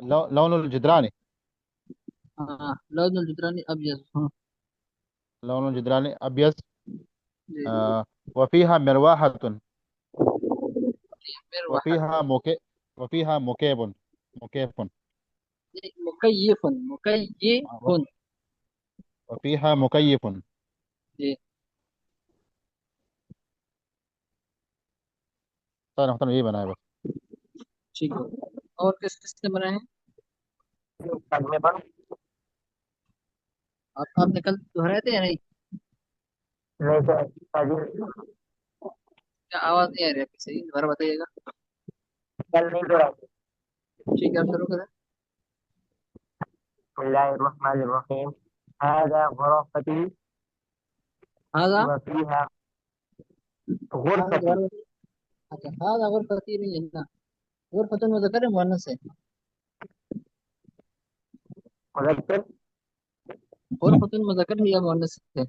Loan الجدران. ہاں loan الجدران ابیض، ہاں loan الجدران ابيض. جی وفيها مروحة. مروحة. وفيها وفيها مكيف. مکیف، مکیف. وفيها مكيف. جی طيب نختار ايه بقى بس. ٹھیک ہے، اور کس کس سے بنائے ہیں؟ آپ نے کل دہرائے تھے یا نہیں؟ کیا آواز نہیں آ رہی آپ کی صحیح، دوبارہ بتائیے گا. ٹھیک ہے آپ شروع کریں. بسم الله الرحمن الرحيم. هذا غرفتي ہاضا، وفيها ہاضا غرفتي دوبارہ بتائیے. اچھا ہاضا غرفتی نہیں ہے نا، غرفۃ مذکر ہے مؤنث ہے. مذكر غرفۃ مذکر ہے یا مؤنث ہے؟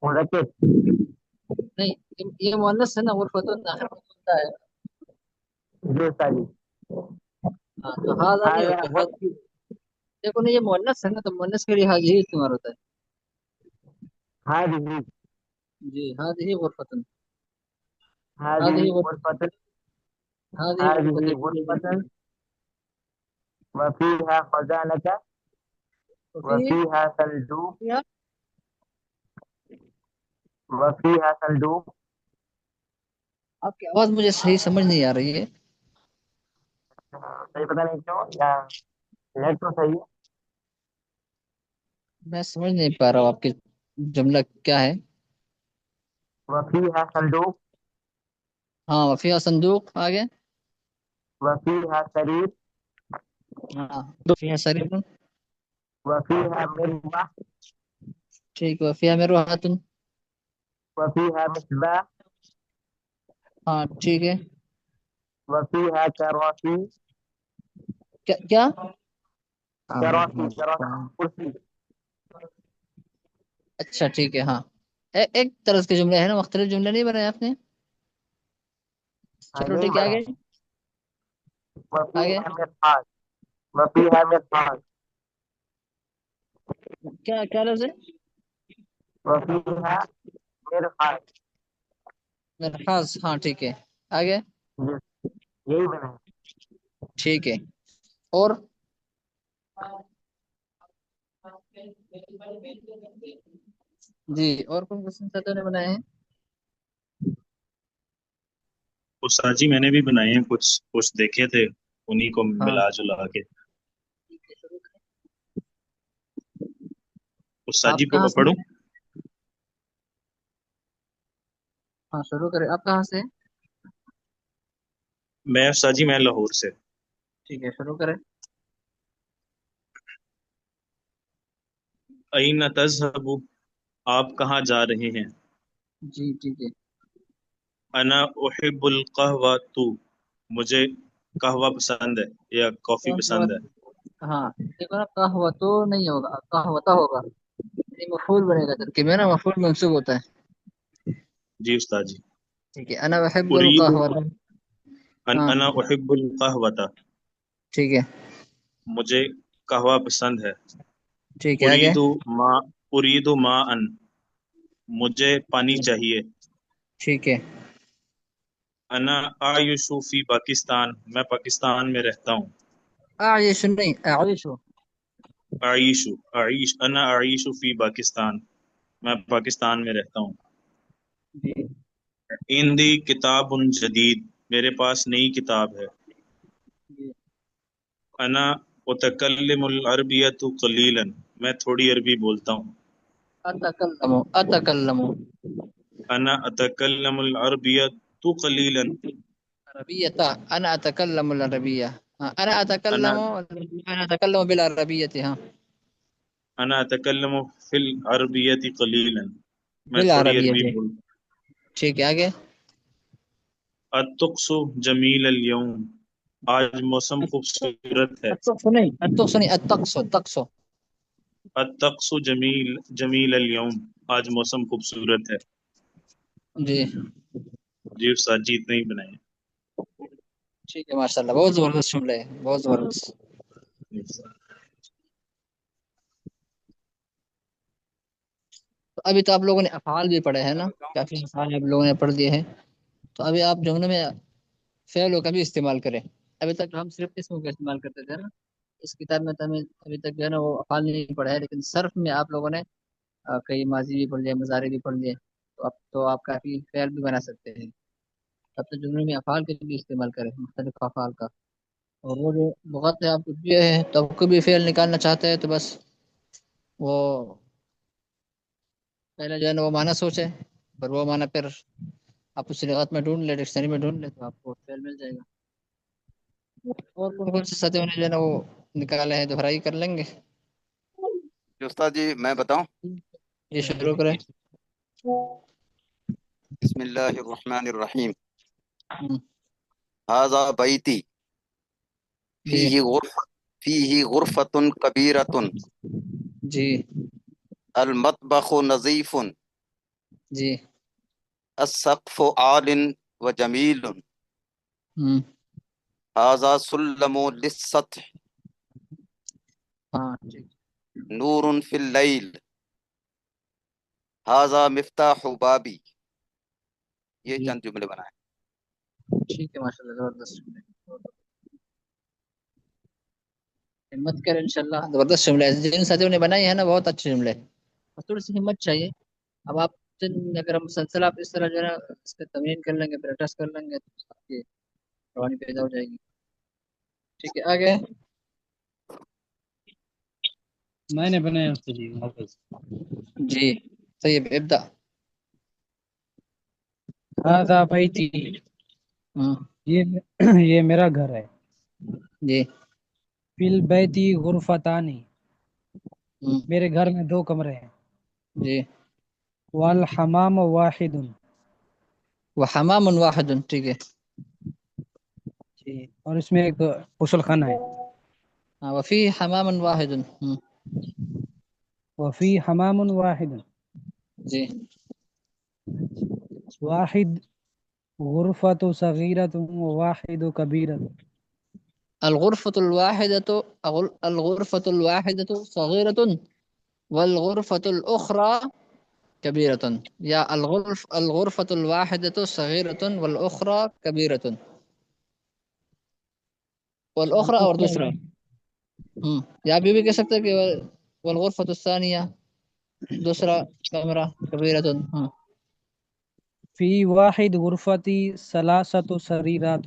مذكر نہیں، یہ مؤنث ہے نا، غرفۃ آخر میں ہوتا ہے. جو استاذ ہاں تو ہاضا نہیں هذا ہوتا. غرفتي دیکھو نا یہ مؤنث ہے نا، تو مؤنث کے لیے حاضی استعمال ہوتا ہے. هذه جی هذه غرفة. هذه هذه غرفة. غرفة هذه غرفتي. هذه غرفة وفيها خزانة وفي وفيها صندوق فيها. وفيها صندوق. آپ کی آواز مجھے صحیح سمجھ نہیں آ رہی ہے. صحیح پتہ نہیں کیوں یا نیٹ تو صحیح ہے. میں سمجھ نہیں پا رہا ہوں آپ کی جملہ کیا ہے. وفيها صندوق ہاں وفیہ صندوق آگے. وفيها سرير ہاں وفیہ سریف. وفيها مروحة ٹھیک ہے وفیہ میں روحتن. وفيها مصباح ہاں ٹھیک ہے. وفيها كراسي کیا کیا؟ كراسي كرسي. اچھا ٹھیک ہے ہاں. ایک طرز کے جملے ہیں نا، مختلف جملے نہیں بنائے آپ نے. ہاں چلو یہی ٹھیک ہے بنا آگے. ہے. آگے وفيها مرحاض وفيها مرحاض کیا کیا لفظ ہے؟ وفيها مرحاض. مرحاض، ہاں ٹھیک ہے آگے. یہی بنا ہے. ٹھیک ہے اور جی اور کون کون سے نے بنائے ہیں؟ استاد جی میں نے بھی بنائے ہیں کچھ کچھ دیکھے تھے، انہی کو ہاں ملا جلا کے. استاد آپ جی کہاں سے پڑھوں؟ ہیں؟ ہاں شروع کریں. آپ کہاں سے ہیں؟ میں استاد جی میں لاہور سے. ٹھیک ہے شروع کریں. این تذهب، آپ کہاں جا رہے ہیں؟ جی ٹھیک ہے. انا احب القہوہ، تو مجھے قہوہ پسند ہے یا کافی قہوہ، پسند ہے. ہاں دیکھو نا قہوہ تو نہیں ہوگا، قہوہ ہوگا. یہ مفعول بنے گا ترکیب میں نا، مفعول منصوب ہوتا ہے. جی استاد جی. ٹھیک ہے انا بحب اريد القہوہ. ہاں انا احب القہوہ، ٹھیک ہے. مجھے قہوہ پسند ہے. ٹھیک ہے آگے. اريد ما اريد ماء، مجھے پانی چاہیے. ٹھیک ہے. انا اعیش فی پاکستان، میں پاکستان میں رہتا ہوں. اعیش نہیں اعیش. انا اعیش فی پاکستان، میں پاکستان میں رہتا ہوں. جی عندي کتاب جدید، میرے پاس نئی کتاب ہے. جی. انا اتکلم العربیۃ قلیلا، میں تھوڑی عربی بولتا ہوں. اتکلم اتکلم. انا اتکلم العربیۃ قلیلا. عربیہ، انا اتکلم العربیہ. ہاں انا انا اتکلم، انا اتکلم بالعربیہ. ہاں انا اتکلم فی العربیۃ قلیلا، میں تھوڑی بالعربیہ. عربی بول. ٹھیک ہے آگے. الطقس جمیل اليوم، آج موسم خوبصورت ہے. الطقس نہیں، الطقس نہیں، الطقس الطقس. الطقس جمیل جمیل اليوم، آج موسم خوبصورت ہے. جی جی استاد جی اتنے ہی بنائے. ٹھیک ہے ماشاء اللہ، بہت زبردست جملے ہیں، بہت زبردست. تو ابھی تو آپ لوگوں نے افعال بھی پڑھے ہیں نا، کافی افعال آپ لوگوں نے پڑھ دیے ہیں. تو ابھی آپ جملے میں فعلوں کا بھی استعمال کریں. ابھی تک ہم صرف اسموں کا استعمال کرتے تھے نا، اس کتاب میں تو ہمیں ابھی تک جو ہے نا وہ افعال نہیں پڑھا ہے، لیکن صرف میں آپ لوگوں نے کئی ماضی بھی پڑھ لیے، مضارع بھی پڑھ لیے. تو آپ کافی فعل بھی بنا سکتے ہیں. اب تو جملے میں افعال کے بھی استعمال کریں، مختلف افعال کا. اور وہ جو لغت ہے آپ کو دیے ہیں، تو آپ کو بھی فعل نکالنا چاہتے ہیں تو بس وہ پہلے جو ہے نا وہ معنی سوچے، پر وہ معنی پھر آپ اس لغت میں ڈھونڈ لیں، ڈکشنری میں ڈھونڈ لیں، تو آپ کو فعل مل جائے گا. اور کون کون سے سطح نے جو ہے نا وہ نکالے ہیں، دہرائی کر لیں گے. جی استاد جی میں بتاؤں. یہ شروع کریں. بسم اللہ الرحمن الرحیم. ہم، هذا بیتی جی فیہ غرفۃ کبیرۃ جی المطبخ نظیف جی. السقف عال وجمیل ہم، هذا سلم للسطح ہاں ٹھیک. نور فی اللیل هذا مفتاح بابی. یہ جی چند جملے بنائے. ٹھیک ہے ماشاء اللہ، زبردست. ہمت کریں انشاءاللہ، زبردست جملے ہیں جن ساتھیوں نے بنائی ہے نا، بہت اچھے جملے ہیں. بس تھوڑی سی ہمت چاہیے. اب آپ اگر ہم مسلسل آپ اس طرح جو ہے نا اس کا تمرین کر لیں گے، پریکٹس کر لیں گے، تو آپ کی روانی پیدا ہو جائے گی. ٹھیک ہے آگے. میں نے بنایا اس جی حافظ. جی طیب ابدا. هذا بیتی، ہم، یہ میرا گھر ہے. جی. فی البیتی غرفتانی، ہم، میرے گھر میں 2 کمرے ہیں. جی. والحمام واحد، وحمام واحد، ٹھیک ہے. جی اور اس میں ایک غسل خانہ ہے. ہاں، وفی حمام واحد. ہم، وفی حمام واحد، جی. واحد غرفۃ صغیرۃ وواحد کبیرۃ. الغرفة الواحدة صغيرة والغرفة الأخرى كبيرة. يا الغرفة الواحدة صغيرة والأخرى كبيرة. والأخرى اور دوسرا. یا بھی کہہ سکتے ہیں کہ والغرفة الثانية، دوسرا کمرہ کبیرة. فی واحد غرفتی ثلاثۃ سریرات.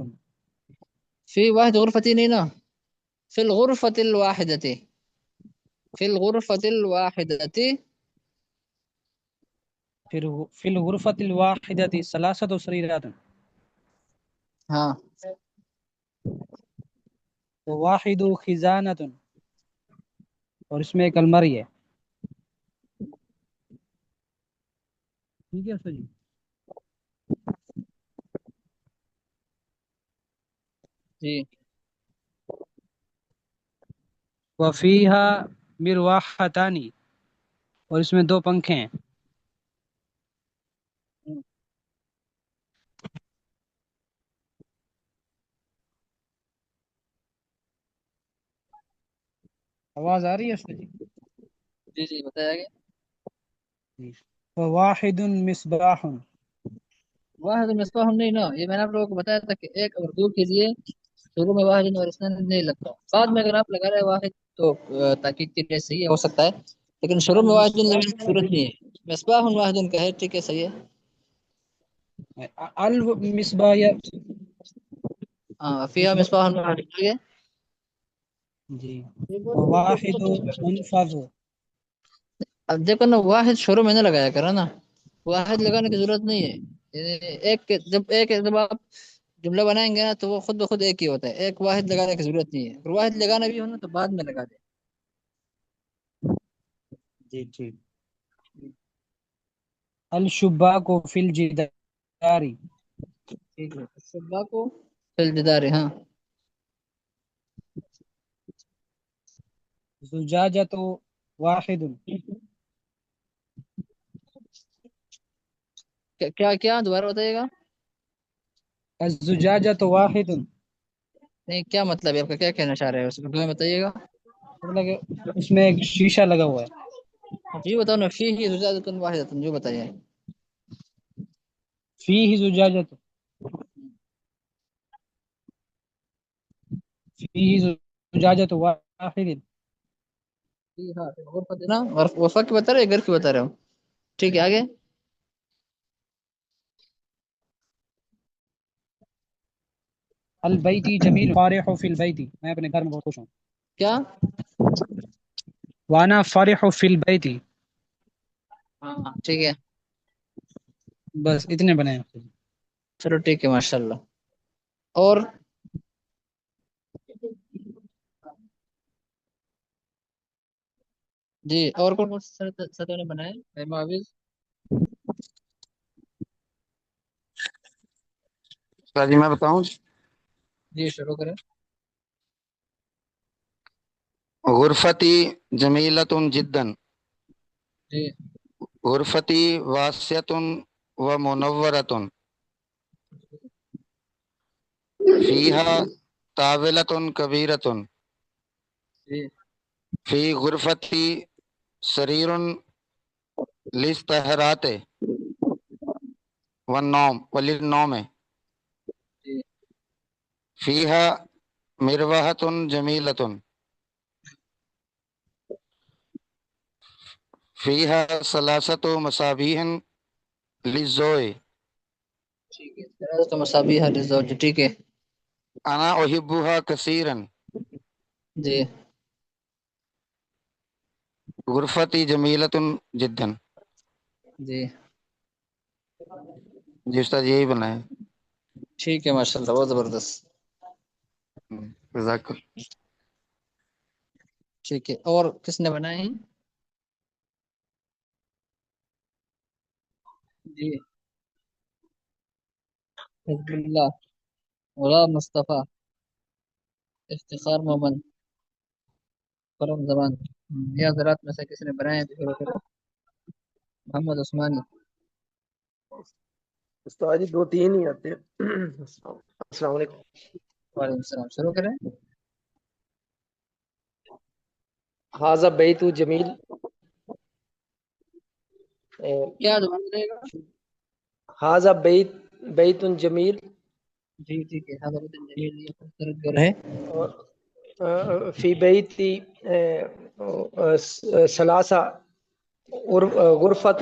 في واحد غرفة نہیں نا، في الغرفة الواحدة، في الغرفة الواحدة. پھر فی الغرفۃ الواحدۃ ثلاثۃ سریرات. ہاں. وواحد خزانۃ، اور اس میں ایک الماری ہے. ٹھیک ہے سر جی. جی. وفیہا مروحتان، اور اس میں 2 پنکھے ہیں. آواز آ رہی ہے سر جی؟ جی جی بتایا گیا. وواحد مصباح، واحد مصباح نہیں نا، یہ میں نے آپ لوگوں کو بتایا تھا کہ ایک اردو کے لیے شروع میں واحد اور اس میں نہیں لگتا. بعد میں اگر آپ لگا رہے واحد تو تحقیق کے لیے صحیح ہے، ہو سکتا ہے، لیکن شروع میں واحد لگانے کی ضرورت نہیں ہے. مصباح واحد کا ہے، ٹھیک ہے صحیح ہے. المصباح. ہاں فیہا مصباح واحد، ٹھیک ہے. جی. وواحد منفذ، اب دیکھو نا، واحد شروع میں نہ لگایا کرو نا، واحد لگانے کی ضرورت نہیں ہے. یعنی جب آپ جملہ بنائیں گے نا تو وہ خود بخود ایک ہی ہوتا ہے، ایک واحد لگانے کی ضرورت نہیں ہے. اگر واحد لگانا بھی ہو نا تو بعد میں لگا دیں. جی ٹھیک. الشباک فی الجدار، ٹھیک ہے. صبح کو فلجدار، ہاں. زجاجۃ واحد، کیا کیا دوبارہ بتائیے گا. الزجاجۃ واحد، نہیں کیا مطلب ہے آپ کا، کیا کہنا چاہ رہے ہیں، اس میں بتائیے گا. مطلب کہ اس میں ایک شیشہ لگا ہوا ہے. جی بتاؤ نا، فی ہی زجاجۃ واحدۃ، جو بتائیے. فیہ زجاجۃ، فیہ زجاجۃ واحد. جی ہاں غرفت نا، وفا کی بتا رہے ہیں، گھر کی بتا رہے ہو. ٹھیک ہے آگے. البیتی جمیل فارح فی البیتی، میں اپنے گھر میں بہت خوش ہوں. کیا؟ وانا فرح فی البیتی. ہاں ٹھیک ہے. بس اتنے بنے ہیں. چلو ٹھیک ہے ماشاء اللہ. اور جی اور کون کون سے سطح نے بنائے اے معاوض؟ جی میں بتاؤں. جی شروع کریں. غرفتی جمیلۃ جدا، جی غرفتی واسعۃ و منورۃ، فیہا طاولۃ کبیرۃ، جی فی غرفتی سریر للاستراحۃ والنوم وللنوم، جی فیہا مروحۃ جمیلۃ، فیہا ثلاثۃ مصابیح للضوء، ٹھیک ہے. ثلاثۃ مصابیح للزوج، ٹھیک ہے. انا احبھا کثیرا، جی غرفتی جمیلۃ جدا. جی جی استاد یہی بنا ہے. ٹھیک ہے ماشاء اللہ، بہت زبردست. جزاک اللہ. ٹھیک ہے، اور کس نے بنائے ہیں؟ جی حزب اللہ، غلام مصطفیٰ، افتخار مومن، کرم زمان. یہ حضرات میں سے کسی نے بنائے ہیں تو شروع کرو. محمد عثمانی. استاد جی دو تین ہی آتے ہیں. السلام علیکم. وعلیکم السلام، شروع کریں. حاضہ بیت جمیل، کیا دوبارہ رہے گا؟ حاضہ بیت جمیل، جی ٹھیک ہے. حضرت جلیل یہ خوبصورت گھر ہے. فی بیتی ثلاثہ غرفۃ،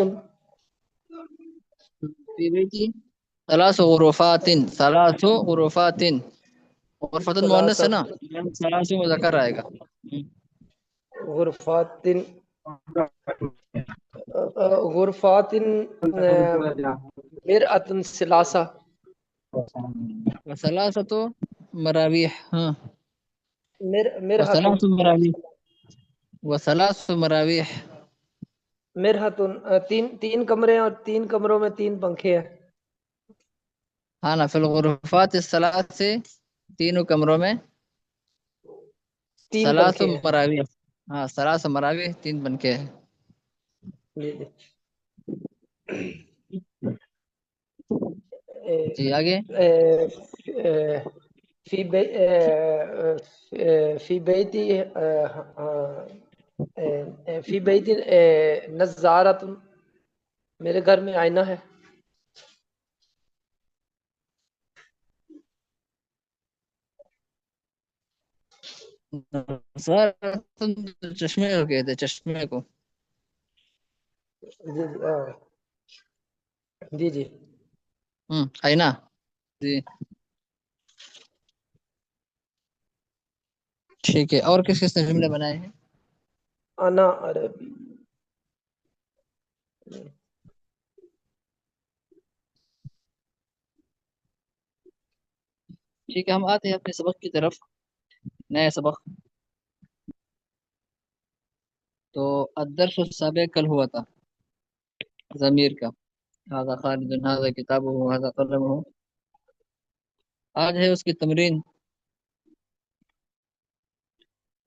فی بیتی ثلاث غرفات، ثلاث غرفات. غرفۃ مؤنث ہے نا، ثلاث مذکر آئے گا. غرفات غرفات مرأۃ ثلاثہ، وثلاثۃ مراویح. ہاں مرحۃ وثلاث مراویح، وثلاث مراویح. مرحۃ تین کمرے ہیں اور تین کمروں میں تین پنکھے ہیں. ہاں نا، فی الغرفات الثلاث سے تینوں کمروں میں تین ثلاث پنکھے ہیں. مراویح. ہاں ثلاث مراویح، تین بنکے ہیں. جی جی. جی آگے. فی بیتی فی بیتی نظارۃ، میرے گھر میں آئینہ ہے. سر تم چشمے کو کہتے، چشمے کو. جی جی جی. آئینہ. جی ٹھیک ہے، اور کس کس نے جملے بنائے ہیں؟ انا عربی. ٹھیک ہے، ہم آتے ہیں اپنے سبق کی طرف، نئے سبق. تو الدرس السابق کل ہوا تھا ضمیر کا. هذا خالد، هذا کتابه، هذا قلمه. آج ہے اس کی تمرین.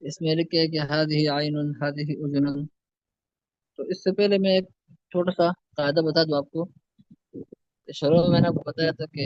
اس میں لکھا ہے کہ هذه عین، هذه اذن. تو اس سے پہلے میں ایک چھوٹا سا قاعدہ بتا دوں آپ کو. شروع میں نے آپ کو بتایا تھا کہ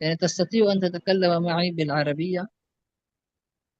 يعني تستطيع أن تتكلم معي بالعربية؟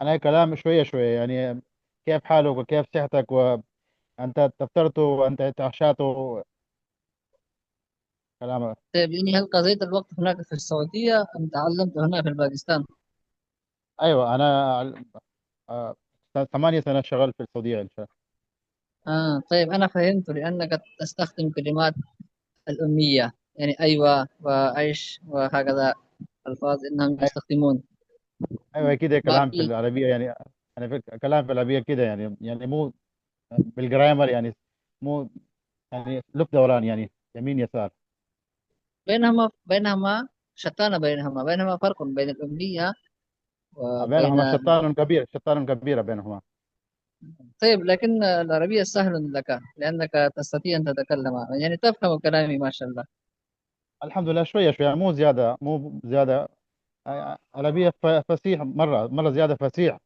أنا كلام شوية شوية يعني. كيف حالك وكيف صحتك وأنت تفطرت وأنت تعشات كلام. طيب يعني هل قضيت الوقت هناك في السعودية أم تعلمت هنا في باكستان؟ ايوه انا 8 سنوات شغال في السعوديه ان شاء طيب أنا فهمت لأنك تستخدم كلمات الأمية، يعني أيوة وأيش وهكذا ألفاظ إنهم الله. يستخدمون. ايوه كده كلام في باقي العربيه يعني. انا في كلام في العربيه كده يعني مو بالجرامر يعني، مو يعني لف دوران يعني يمين يسار. بينهما شتان، بينهما فرق بين الأمية وبين. بينهما شتان كبير، شتان كبيره بينهما. طيب لكن العربية سهل لك لأنك تستطيع أن تتكلم، يعني تفهم كلامي ما شاء الله. الحمد لله شويه شويه، مو زياده مو زياده. عربيه فصيح، مره مره زياده فصيح.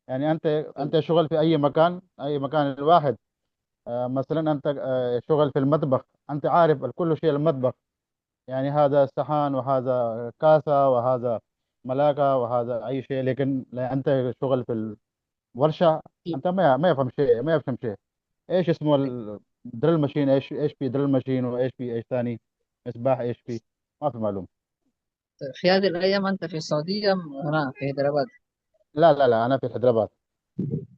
يعني انت شغل في اي مكان، اي مكان الواحد. مثلا انت شغل في المطبخ، انت عارف كل شيء المطبخ. يعني هذا صحن وهذا كاسة وهذا ملاقة وهذا أي شيء. لكن لا، أنت شغل في الورشة، أنت ما يفهم شيء، ما يفهم شيء. إيش اسمه الدرل ماشين، إيش في درل ماشين، وإيش في إيش ثاني، مصباح إيش في، ما في معلوم. طيب في هذه الأيام أنت في السعودية أم هنا في هيدرباد؟ لا لا لا، أنا في الحيدرباد.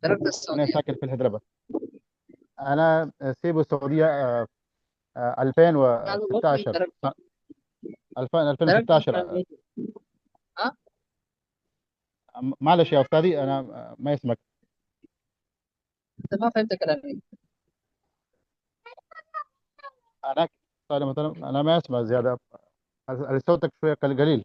تركت أنا السعودية؟ ساكن في الحيدرباد. أنا سيبو السعودية هذا الوطني 2016. تركته. 2016. ها؟ معلش يا أستاذي، أنا ما يسمك. أنت ما فهمت كلامي. أنا مثلا أنا ما أسمع زيادة. صوتك شوية قليل.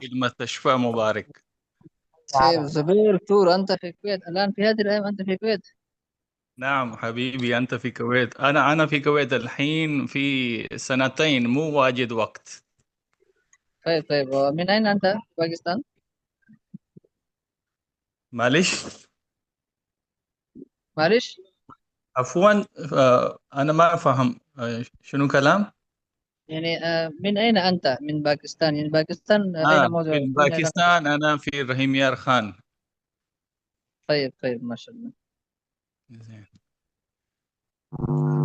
في المستشفى مبارك. طيب زبير تور، أنت في الكويت الآن في هذه الأيام؟ أنت في الكويت؟ نعم حبيبي، أنت في الكويت، أنا في الكويت الحين في سنتين، مو واجد وقت. طيب من أين أنت؟ باكستان؟ معلش معلش. عفوا، أنا ما فهم شنو كلام. يعني من أين أنت؟ من باكستان، يعني باكستان أين موضوع؟ في أين علاقته؟ باكستان، أنا في رحيم يار خان. طيب ما شاء الله. زين.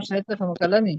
شاهد تفهم كلامي؟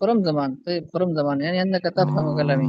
فرم زمان. طيب فرم زمان يعني أنك تفهم كلامي.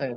طيب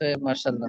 طيب ما شاء الله.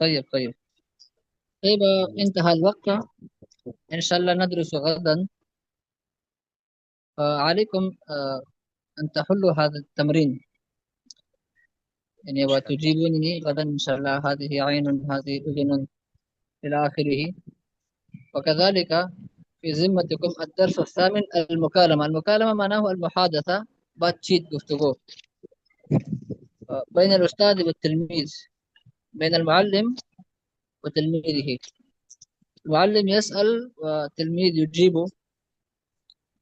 طيب انتهى الوقت، إن شاء الله ندرس غدا. عليكم أن تحلوا هذا التمرين، يعني وتجيبونني غدا إن شاء الله. هذه عين، هذه أذن، إلى آخره. وكذلك في ذمتكم الدرس الثامن، المكالمة معناه المحادثة، باتشيت، گفتگو بين الأستاذ والتلميذ، بين المعلم وتلميذه. المعلم يسأل والتلميذ يجيبه.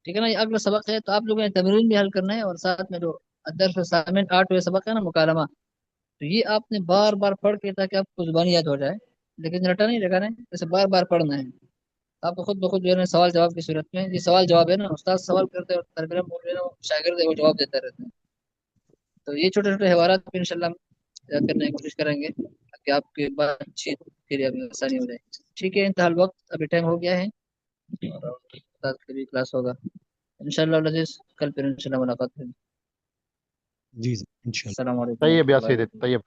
ٹھیک ہے نا؟ یہ اگلا سبق ہے، تو آپ لوگوں نے تمرین بھی حل کرنا ہے، اور ساتھ میں جو الدرس الثامن 8واں سبق ہے نا، مکالمہ، تو یہ آپ نے بار بار پڑھ کے تاکہ آپ کو زبانی یاد ہو جائے، لیکن رٹا نہیں لگانا ہے، اسے بار بار پڑھنا ہے آپ کو خود بخود جو ہے نا، سوال جواب کی صورت میں. یہ سوال جواب ہے نا، استاد سوال کرتے ہیں اور طالب علم جو ہے نا، شاگرد ہے وہ جواب دیتے رہتے ہیں. تو یہ چھوٹے چھوٹے حوارات بھی انشاءاللہ ہم یاد کرنے کی کوشش کریں گے. کہ آپ کی بات چیت کے لیے آسانی ہو جائے. ٹھیک ہے، انتہا الوقت، ابھی ٹائم ہو گیا ہے اور بھی کلاس ہوگا انشاءاللہ العزیز. کل پھر انشاءاللہ ملاقات ہوگی. جی انشاءاللہ. السلام علیکم طيب يا ورحمۃ اللہ سيدي، طيب.